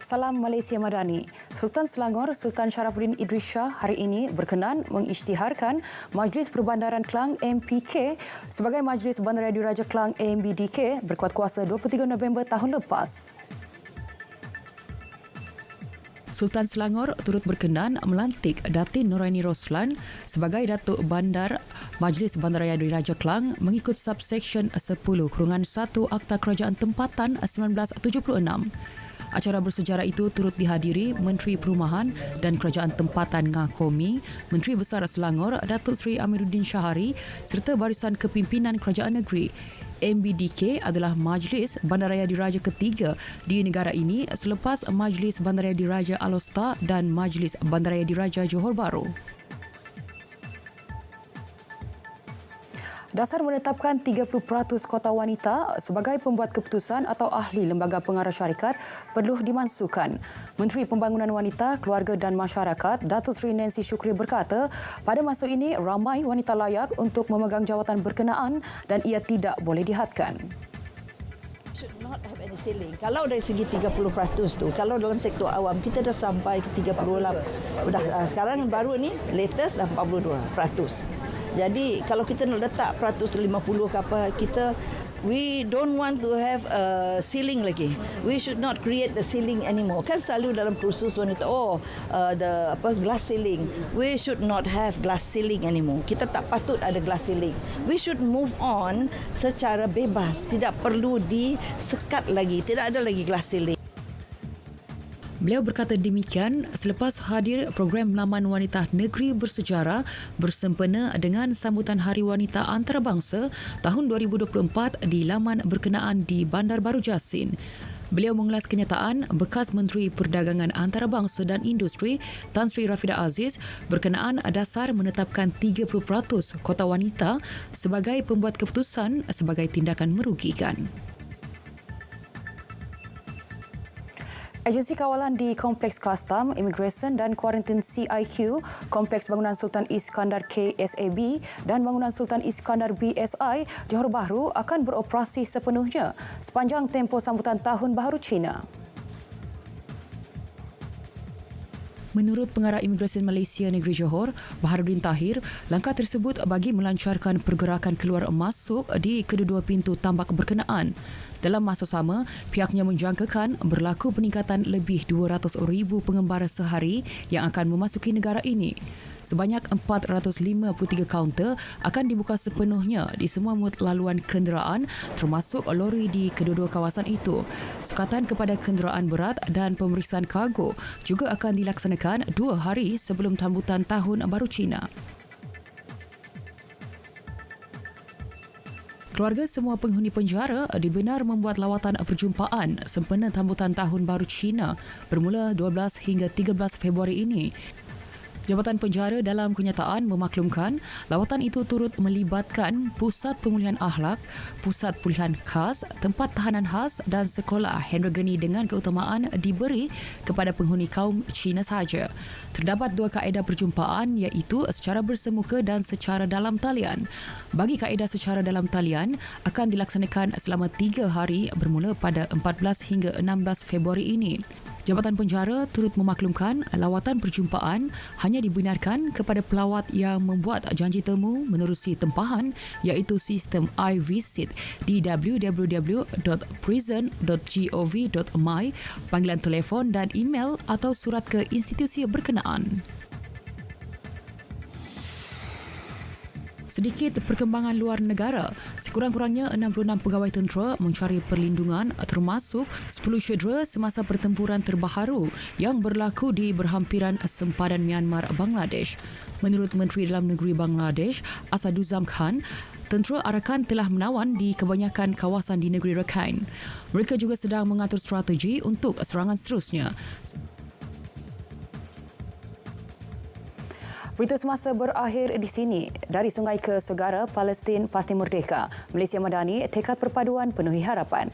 Salam Malaysia Madani. Sultan Selangor Sultan Sharafuddin Idris Shah hari ini berkenan mengisytiharkan Majlis Perbandaran Klang MPK sebagai Majlis Bandaraya Diraja Klang AMBDK berkuat kuasa 23 November tahun lepas. Sultan Selangor turut berkenan melantik Datin Noraini Roslan sebagai Datuk Bandar Majlis Bandaraya Diraja Klang mengikut subsection 10/1 Akta Kerajaan Tempatan 1976. Acara bersejarah itu turut dihadiri Menteri Perumahan dan Kerajaan Tempatan Ngakomi, Menteri Besar Selangor Datuk Seri Amiruddin Syahari serta barisan kepimpinan Kerajaan Negeri. MBDK adalah Majlis Bandaraya Diraja ketiga di negara ini selepas Majlis Bandaraya Diraja Alor dan Majlis Bandaraya Diraja Johor Bahru. Dasar menetapkan 30% kota wanita sebagai pembuat keputusan atau ahli lembaga pengarah syarikat perlu dimansuhkan. Menteri Pembangunan Wanita, Keluarga dan Masyarakat, Datuk Seri Nancy Shukri berkata, pada masa ini ramai wanita layak untuk memegang jawatan berkenaan dan ia tidak boleh dihadkan. Should not have any ceiling. Kalau dari segi 30% tu, kalau dalam sektor awam kita dah sampai ke 38. Sekarang baru ni latest dah 42%. Jadi kalau kita nak letak peratus 50 ke apa, we don't want to have a ceiling lagi. We should not create the ceiling anymore. Kan selalu dalam kursus wanita, glass ceiling. We should not have glass ceiling anymore. Kita tak patut ada glass ceiling. We should move on secara bebas. Tidak perlu disekat lagi. Tidak ada lagi glass ceiling. Beliau berkata demikian selepas hadir program Laman Wanita Negeri Bersejarah bersempena dengan sambutan Hari Wanita Antarabangsa tahun 2024 di laman berkenaan di Bandar Baru Jasin. Beliau mengulas kenyataan bekas Menteri Perdagangan Antarabangsa dan Industri Tan Sri Rafidah Aziz berkenaan dasar menetapkan 30% kota wanita sebagai pembuat keputusan sebagai tindakan merugikan. Agensi Kawalan di Kompleks Kastam, Immigration dan Kuarantin CIQ, Kompleks Bangunan Sultan Iskandar KSAB dan Bangunan Sultan Iskandar BSI, Johor Bahru akan beroperasi sepenuhnya sepanjang tempoh sambutan Tahun Baharu Cina. Menurut Pengarah Imigresen Malaysia Negeri Johor, Baharudin Tahir, langkah tersebut bagi melancarkan pergerakan keluar masuk di kedua-dua pintu tambak berkenaan. Dalam masa sama, pihaknya menjangkakan berlaku peningkatan lebih 200,000 pengembara sehari yang akan memasuki negara ini. Sebanyak 453 kaunter akan dibuka sepenuhnya di semua laluan kenderaan termasuk lori di kedua-dua kawasan itu. Sukatan kepada kenderaan berat dan pemeriksaan kargo juga akan dilaksanakan 2 hari sebelum sambutan Tahun Baru Cina. Keluarga semua penghuni penjara dibenar membuat lawatan perjumpaan sempena sambutan Tahun Baru Cina bermula 12 hingga 13 Februari ini. Jabatan Penjara dalam kenyataan memaklumkan lawatan itu turut melibatkan Pusat Pemulihan Akhlak, Pusat Pulihan Khas, Tempat Tahanan Khas dan Sekolah Henry dengan keutamaan diberi kepada penghuni kaum Cina sahaja. Terdapat 2 kaedah perjumpaan iaitu secara bersemuka dan secara dalam talian. Bagi kaedah secara dalam talian akan dilaksanakan selama 3 hari bermula pada 14 hingga 16 Februari ini. Jabatan Penjara turut memaklumkan lawatan perjumpaan hanya dibenarkan kepada pelawat yang membuat janji temu menerusi tempahan iaitu sistem iVisit di www.prison.gov.my, panggilan telefon dan email atau surat ke institusi berkenaan. Sedikit perkembangan luar negara, sekurang-kurangnya 66 pegawai tentera mencari perlindungan termasuk 10 cedera semasa pertempuran terbaharu yang berlaku di berhampiran sempadan Myanmar, Bangladesh. Menurut Menteri Dalam Negeri Bangladesh, Asaduzam Khan, tentera Arakan telah menawan di kebanyakan kawasan di negeri Rakhine. Mereka juga sedang mengatur strategi untuk serangan seterusnya. Berita semasa berakhir di sini. Dari sungai ke segara, Palestin pasti merdeka. Malaysia Madani, tekad perpaduan penuhi harapan.